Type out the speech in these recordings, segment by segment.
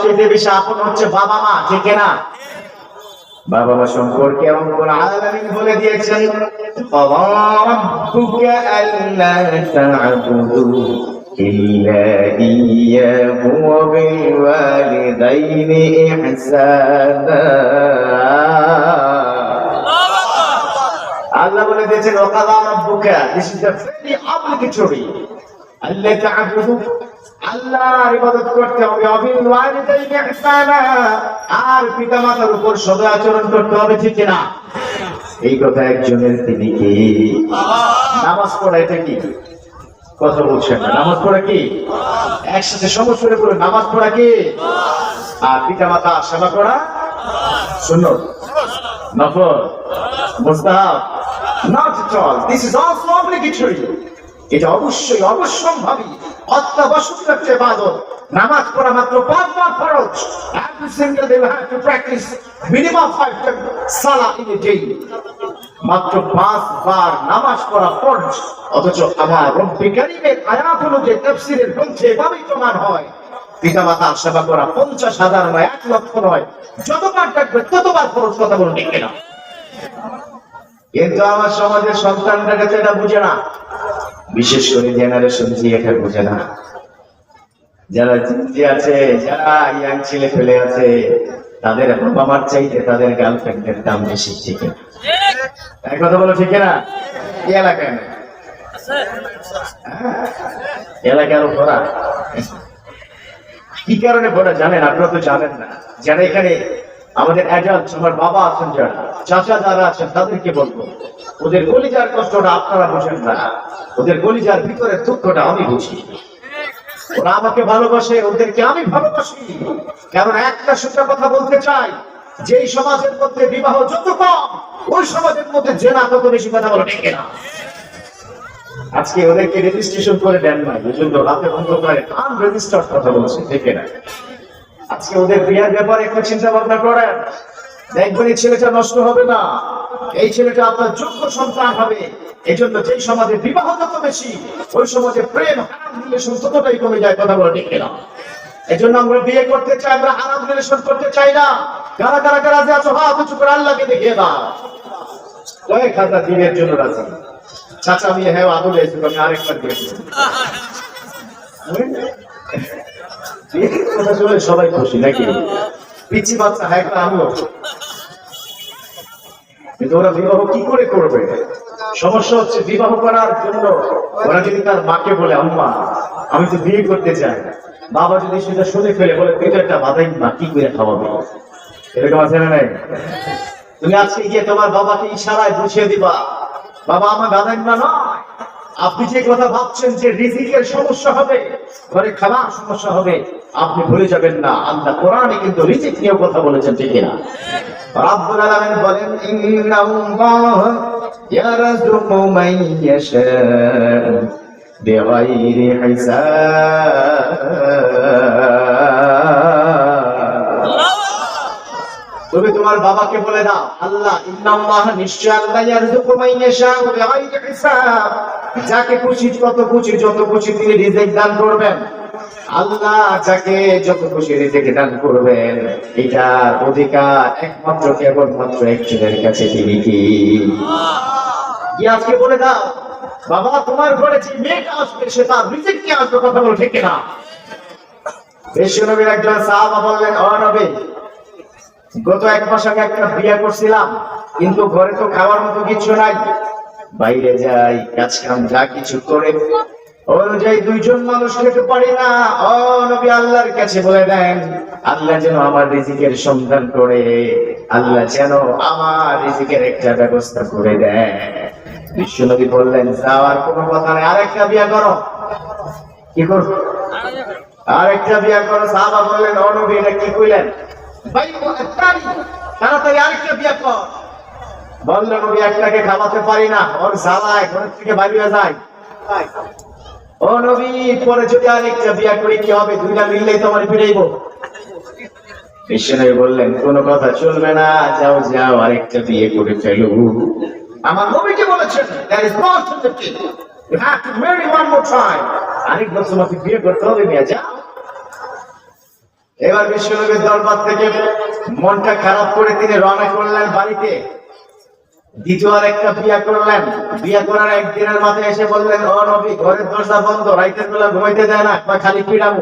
সবচেয়ে বেশি আপন হচ্ছে বাবা মা, ঠিক না? বাবা মা সম্পর্কে রব্বুল আলামিন বলে দিয়েছেন, ক্বাদা রাব্বুকা আল্লা তা'বুদু ইল্লা ইয়্যাহু ওয়া বিল ওয়ালিদাইনি ইহসানা। আল্লাহ বলে দিয়েছেন, ক্বাদা রাব্বুকা, this is the very obligatory, আল্লা তা'বুদু, আল্লাহর ইবাদত করতে হবে, ওয়াবিল ওয়ালিদাইনি ইহসানা, আর পিতামাতার উপর সদাচরণ করতে হবে, ঠিক না? এই কথা একজনের, তিনি কি? নামাজ পড়া, এটা কি? কথা বলছেন না? নামাজ পড়া কি? একসাথে সমস্যা করে নামাজ পড়া কি? আর পিতামাতা সেবা করা সুন্নাত, নফল, মুস্তাহাব? Not at all, this is also obligatory. এটা অবশ্যই অবশ্যম্ভাবী অত্যাবশ্যক একটা ইবাদত। নামাজ পড়া মাত্র 5 বার ফরজ। Every single day we have to practice minimum 5 salah in a day. মাত্র 5 বার নামাজ পড়া ফরজ। অথচ আমার রব্বুল কারীমের আয়াত অনুযায়ী তাফসীরের গ্রন্থে এভাবেই প্রমাণ হয়, পিতামাতার সেবা করা 50,000 নয়, 1 লক্ষ নয়, যতবার থাকবে ততবার ফরজ। কথা বলুন ঠিক কিনা? কিন্তু আমার সমাজের সন্তানরা কাছে এটা বুঝে না, বিশেষ করে জেনারেশন জি এটা বুঝে না। যারা জি আছে, যারা ইয়াং ছেলে ফেলে আছে, তাদের বাবা মার চাইতে তাদের গার্লফ্রেন্ডের দাম বেশি, ঠিক না? এক কথা বলো ঠিক না? এই এলাকায় না, এলাকার ভরা। কি কারণে ভরা জানেন? আপনারা তো জানেন না। যারা এখানে আমাদের অ্যাডাল্ট, আমার বাবা আছেন, যারা চাচা যারা আছেন, তাদেরকে বলবো, ওদের কলিজার কষ্টটা আপনারা বুঝেন না, ওদের কলিজার ভিতরের দুঃখটা আমি বুঝি। ওরা আমাকে ভালোবাসে, ওদেরকে আমি ভালোবাসি। কারণ একটা সোজা কথা বলতে চাই, যেই সমাজের মধ্যে বিবাহ যত কম, ওই সমাজের মধ্যে জেনা তত বেশি। কথা বলো ঠিক না? আজকে ওদেরকে রেজিস্ট্রেশন করে দেন না, বুঝলো? রাতে অন্ধকারে আনরেজিস্টার্ড কথা বলছে, ঠিক না? আজকে ওদের বিয়ের ব্যাপারে একটু চিন্তা ভাবনা করেন, দেখবেন এই ছেলেটা নষ্ট হবে না, এই ছেলেটা আপনার যোগ্য সন্তান হবে। এই জন্য যেই সমাজে বিবাহ যত বেশি, ওই সমাজে প্রেম, হারাম রিলেশন ততটাই কমে যায়। কথা বলে ঠিক না? এই জন্য আমরা বিয়ে করতে চাই, আমরা হারাম রিলেশন করতে চাই না। কারা কারা কারা যে আছো, হাত উঁচু করে আল্লাহকে দেখিয়ে দাও। কয়েক হাজার দিনের জন্য রাজি। চাচা মেয়ে হ্যাঁ আদলে এসে আমি আরেকবার দিয়েছি, সবাই খুশি নাকি? পিচ্ছি বাচ্চা হ্যাঁ আমিও। কিন্তু ওরা বিবাহ কি করে করবে? সমস্যা হচ্ছে, বিবাহ করার জন্য ওরা যদি তার মাকে বলে, আম্মা আমি তো বিয়ে করতে চাই, বাবা যদি সেটা শুনে ফেলে, বলে তুই তো একটা বাধাই মা, কি করে খাওয়াবে? এরকম আছে না নাই? তুমি আজকে গিয়ে তোমার বাবাকে ইশারায় বুঝিয়ে দিবা, বাবা আমার বাধাই মা নয়, আপনি যে কথা ভাবছেন যে রিজিকের সমস্যা হবে, ঘরে খাবার সমস্যা হবে, আপনি ভুলে যাবেন না, আল্লাহ কোরআনে কিন্তু রিজিক নিয়েও কথা বলেছেন, ঠিক না? রব্বুল আলামিন বলেন, ইন্নাল্লাহ ইয়ারযুকু মান ইয়াশা বিগাইরি হিসাব। তুমি তোমার বাবাকে বলে দাও, আল্লাহ, ইন্নাল্লাহ, নিশ্চয় আল্লাহ, ইয়ারযুকু মান ইয়াশা বিগাইরি হিসাব, যাকে খুশি যত খুশি তিনি রিজিক দান করবেন। আল্লাহ যাকে যত খুশি রিজিক দান করবেন, এটার অধিকার একমাত্র কেবলমাত্র একজনের কাছে, তিনি কি? আজকে বলে দাও, বাবা তোমার ঘরে যে মেয়েটা আসবে সে তার রিজিক নিয়ে আসবে। কথা বলো ঠিক না? বিশ্বনবীর একজন সাহাবা বললেন, ও নবী, গত 1 মাস আগে একটা বিয়ে করছিলাম, কিন্তু ঘরে তো খাওয়ার মতো কিছু নাই, বাইরে যাই কাজ কাম যা কিছু করে অনুযায়ী 2 জন মানুষ খেতে পারি না। ও নবী, আল্লাহর কাছে বলে দেন, আল্লাহ যেন আমার রিজিকের সন্ধান করে, আল্লাহ যেন আমার রিজিকের একটা ব্যবস্থা করে দেয়। বিশ্বনবী বললেন, যাওয়ার কোনো কথা নেই, আরেকটা বিয়ে করো। কি করবো? আরেকটা বিয়ে করো। সাহাবা বললেন, ও নবী, এটা কি কইলেন? তাড়াতাড়ি আরেকটা বিয়ে কর। বললেন, নবী, একটাকে খাওয়াতে পারি না, ওর জ্বালায় ঘর থেকে বাইরে যায়। ও নবী, পরে যদি আরেকটা বিয়ে করি কি হবে? 2টা মিললেই তো আমার ফিরাইব। বিশ্বনবী বললেন, কোনো কথা চলবে না, যাও যাও আরেকটা বিয়ে করে ফেলো। আমার নবীকে বলেছেন, there is no alternative, you have to marry one more time, আরেকবার তোমাকে বিয়ে করতে হবে, মেয়ে যাও। এবার বিশ্বনবীর দরবার থেকে মনটা খারাপ করে তিনি রওনা করলেন বাড়িতে। দ্বিতীয় একটা বিয়া করলেন। বিয়া করার একদিনের মাথায় এসে বললেন, ও নবী, ঘরের দরজা বন্ধ, রাতের বেলা ঘুমাইতে দেয় না, বা খালি পিড়াবো।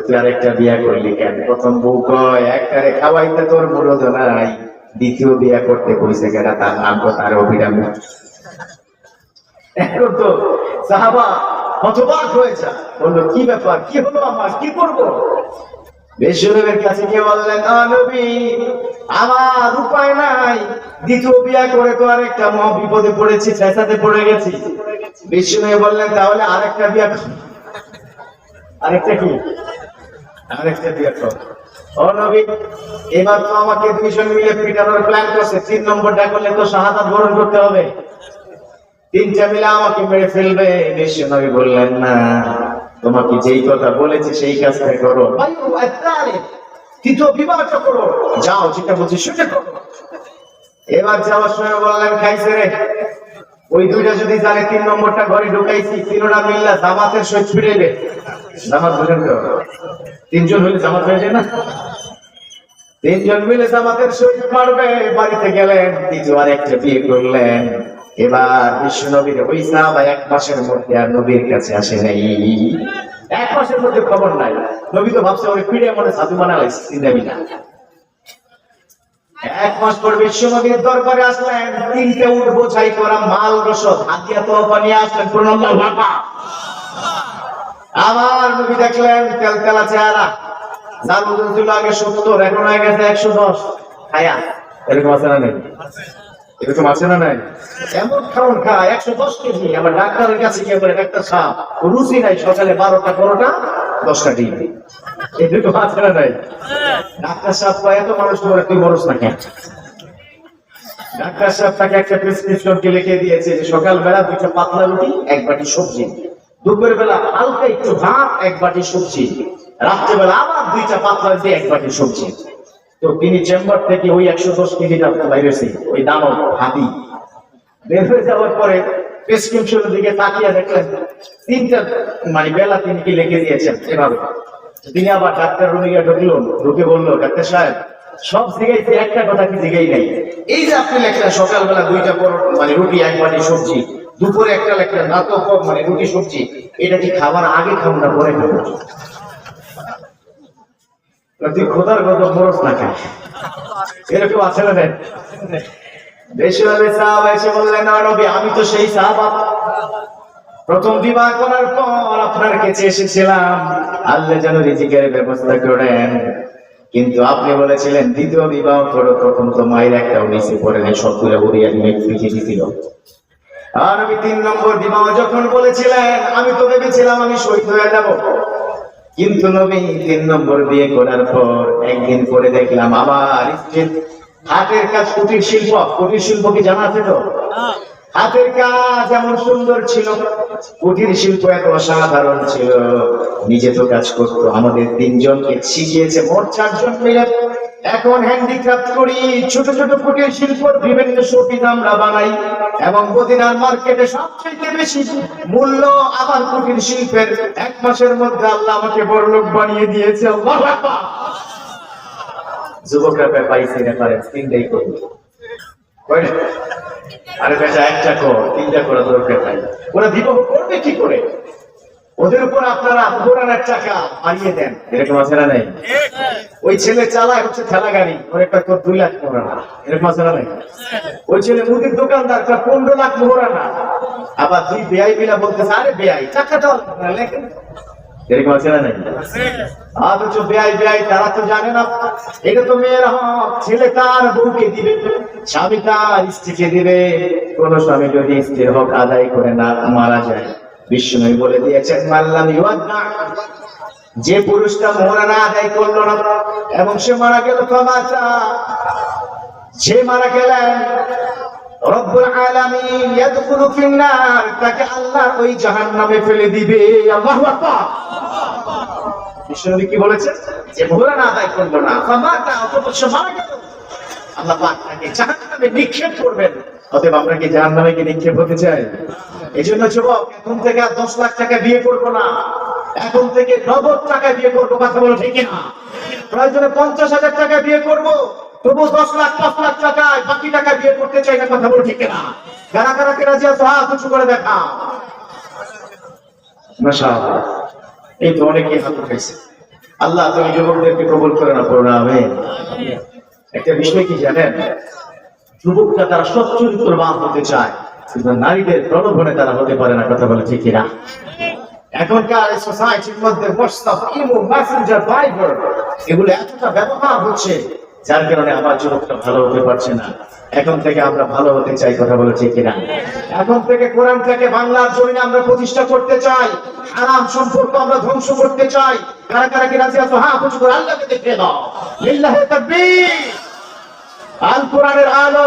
তুই আর একটা বিয়া করলি কেন? প্রথম বউ কয়, একটারে খাওয়াইতে তোর মুরদ নাই, দ্বিতীয় বিয়া করতে কইছে কেন? তার নাম তো তার অভিরাম। এখন তো সাহাবা হতবাক হয়ে যায়, বললো কি ব্যাপার, কি হলো আমার, কি করবো? বিশ্বনবীর কাছে গিয়ে বললেন, নবী, আমার উপায় নাই, দ্বিতীয় বিয়া করে তো আরেকটা মহা বিপদে পড়েছি, ফেসাতে পড়ে গেছি। বিশ্বনবী বললেন, তাহলে আরেকটা বিয়া কর। আরেকটা কি? আরেকটা বিয়া কর। ও নবী, এবার তো আমাকে দুইজন মিলে পিটানোর প্ল্যান করছে, 3 নম্বরটা করলে তো শাহাদাত বরণ করতে হবে, 3টা মিলে আমাকে মেরে ফেলবে। বিশ্বনবী বললেন, না, তোমাকে যেই কথা বলেছি সেই কাজটা করো, তৃতীয় বিবাহটা করো, যাও, যেটা বলছি সেটা করো। এবার যাওয়ার সময় বললেন, খাইছে রে, ওই দুইটা যদি জানে 3 নম্বরটা ঘরে ঢুকাইছি, 3টা মিল্লা জামাতের সহিত ফিরেবে। জামাত বুঝেন তো, 3 জন হলে জামাত হয়ে যায় না? 3 জন মিলে জামাতের সহিত পারবে। বাড়িতে গেলেন, দ্বিতীয় আর একটা বিয়ে করলেন। এবার বিশ্ব নবীর ওই সাহাবা 1 মাসের মধ্যে আর নবীর কাছে আসে নাই। 1 মাসের মধ্যে খবর নাই। নবী তো ভাবছে ওই পিড়ে মনে সাধু বানালাইছে, চিন্তাবি না। 1 মাস পর বিশ্ব নবীর দরবারে আসলেন, 3টে উট বোঝাই করা মাল রসদ হাতিয়া তোফা নিয়ে আসলেন। প্রণাম বাবা। আমার নবী দেখলেন তেলতেলা চেহারা, যার ওজন ছিল আগে 70, এখন হয়ে গেছে 110। খায়া এরকম আছে না নাই? এরকম আছে না নাই? এমন খাওয়ান খায় 110 কেজি। আবার ডাক্তারের কাছে গিয়ে বলে, ডাক্তার সাহেব, রুচি নাই, সকালে 12টা পরোটা 10টা ডিম। এরকম আছে না নাই? ডাক্তার সাহেব কয়, এত মানুষ ধরে তুই বরস না কেন? ডাক্তার সাহেব তাকে একটা প্রেসক্রিপশন লিখে দিয়েছে যে সকালবেলা 2টা পাতলা রুটি, 1 বাটি সবজি, দুপুর বেলা হালকা একটু ভাত, 1 বাটি সবজি, রাত্রেবেলা আবার 2টা পাতলা রুটি, 1 বাটি সবজি। তো তিনি চেম্বার থেকে ওই 110 কেজিটা বাইরেছে, ওই দানব হাতি বের হয়ে যাওয়ার পরে প্রেসক্রিপশনের দিকে তাকিয়ে দেখলেন 3টা মানে বেলা তিনি কি লিখে দিয়েছেন এভাবে। তিনি আবার ডাক্তার রুমে গিয়ে ঢুকে বললো, ডাক্তার সাহেব, সব জিগাইছে, একটা কথা কি জিগাই নাই। এই যে আপনি লেখলেন সকালবেলা 2টা মানে রুটি, 1 বাটি সবজি, দুপুরে একটা লেখলেন না তো মানে রুটি সবজি, এটা কি খাবার আগে খাবো না পরে খাবো? তুই খোদার কথা বরস না খায়, এরকম আছে না? বেশিরভাগ সাহাবা এসে বললেন, নবী, আমি তো সেই সাহাবা, প্রথম বিবাহ করার পর আপনার কাছে এসেছিলাম, আল্লাহ যেন রিজিকের ব্যবস্থা করেন, কিন্তু আপনি বলেছিলেন দ্বিতীয় বিবাহ করো, তখন তো মায়ের একটা নিচে পড়ে নেই, সবগুলো উড়িয়ে নিয়ে ফিকে দিছিল। আর আমি 3 নম্বর বিবাহ যখন বলেছিলেন, আমি তো ভেবেছিলাম আমি শহীদ হয়ে যাব, কিন্তু নবী 3 নম্বর বিয়ে করার পর একদিন করে দেখলাম আমার স্ত্রীর হাতের কাজ, কুটির শিল্প। কুটির শিল্প কি জানা আছে তো? হাতের কাজ এমন সুন্দর ছিল, কুটির শিল্প এত অসাধারণ ছিল, নিজে তো কাজ করতো, আমাদের 3 জনকে শিখিয়েছে, মোট 4 জন মিলে এখন হ্যান্ডিক্রাফট করি, ছোট ছোট কুটির শিল্প, বিভিন্ন শোপিস আমরা বানাই, এবং মদিনার মার্কেটে সবচেয়ে বেশি মূল্য আমার কুটির শিল্পের। 1 মাসের মধ্যে আল্লাহ আমাকে বড়লোক বানিয়ে দিয়েছে। আল্লাহু আকবার। যুবকরা পাইছে রেফারেন্স 3টাই করি, আরে বেটা একটা কর, 3টা করা দরকার নাই। ওরা বিবাহ করবে কি করে? ওদের উপর আপনারা পুরানের টাকা মারিয়ে দেন, এরকম আছে না নাই? ওই ছেলে চালায় হচ্ছে ঠেলা গাড়ি, ওর একটা 2 লাখ মোহরানা, এরকম আছে না নাই? ওই ছেলে মুদির দোকানদার, 15 লাখ মোহরানা। আবার 2 বেআই মিলা বলতেছে, আরে বেআই টাকা দাও, লেখেন, এরকম আছে না নাই? অথচ বেআই তারা তো জানে না, এটা তো মেয়ের হক, ছেলে তার বউকে দিবে, স্বামী তার স্ত্রীকে দিবে। কোন স্বামী যদি স্ত্রীর হক আদায় করে না মারা যায়, বিষ্ণু বলে দিয়েছেন, মাল্লাম ইউআদ্দা, যে পুরুষটা মোহরানা আদায় করলো না এবং সে মারা গেল, যে মারা গেলেন, রব্বুল আলামিন ইয়াদখুলু ফিন্নার, তাকে আল্লাহ ওই জাহান্নামে ফেলে দিবে। আল্লাহু আকবার। বিষ্ণু কি বলেছেন? যে মোহরানা আদায় করলো না, ফামাতা, অতঃপর সে মারা গেল, আল্লাহ পাক তাকে জাহান্নামে নিক্ষেপ করবেন। অতএব আমরা কি জাহান্নামে কি নিক্ষেপ হতে চাই? এই জন্য যুবক, এখন থেকে 10 লাখ টাকা বিয়ে করবো না, এখন থেকে নগদ টাকা বিয়ে করবো, কথা বলো ঠিক না? প্রয়োজনে 50,000 টাকা বিয়ে করবো, তবু 10 লাখ 5 লাখ টাকায় বাকি টাকা বিয়ে করতে চাই না, কথা বলো ঠিক না? কারা কারা কে রাজি আছো হাত উঁচু করে দেখা। মাশাআল্লাহ, এই তো অনেকেই হাত উঠাইছে। আল্লাহ তুমি যুবকদেরকে কবুল করে না, পড়ো আমিন। একটা বিষয় কি জানেন, যুবকরা তারা সৎ চরিত্রবান হতে চায়, কিন্তু নারীদের প্রলোভনে তারা হতে পারে না, কথা বলে ঠিক না? এখনকার সোসাইটির মধ্যে হোয়াটসঅ্যাপ, ইমো, মেসেঞ্জার, ভাইবার এগুলো এতটা ব্যবহার হচ্ছে, যার কারণে আমার যুবকটা ভালো হতে পারছে না। এখন থেকে আমরা ভালো হতে চাই, কথা বলে ঠিক না? এখন থেকে কোরআনটাকে বাংলার জমিনে আমরা প্রতিষ্ঠা করতে চাই, হারাম সম্পর্ক আমরা ধ্বংস করতে চাই। কারা কারা কি রাজি আছো? হ্যাঁ, কিছু করে আল্লাহকে দেখে দাও। লিল্লাহি তাকবীর। আল কোরআনের আলো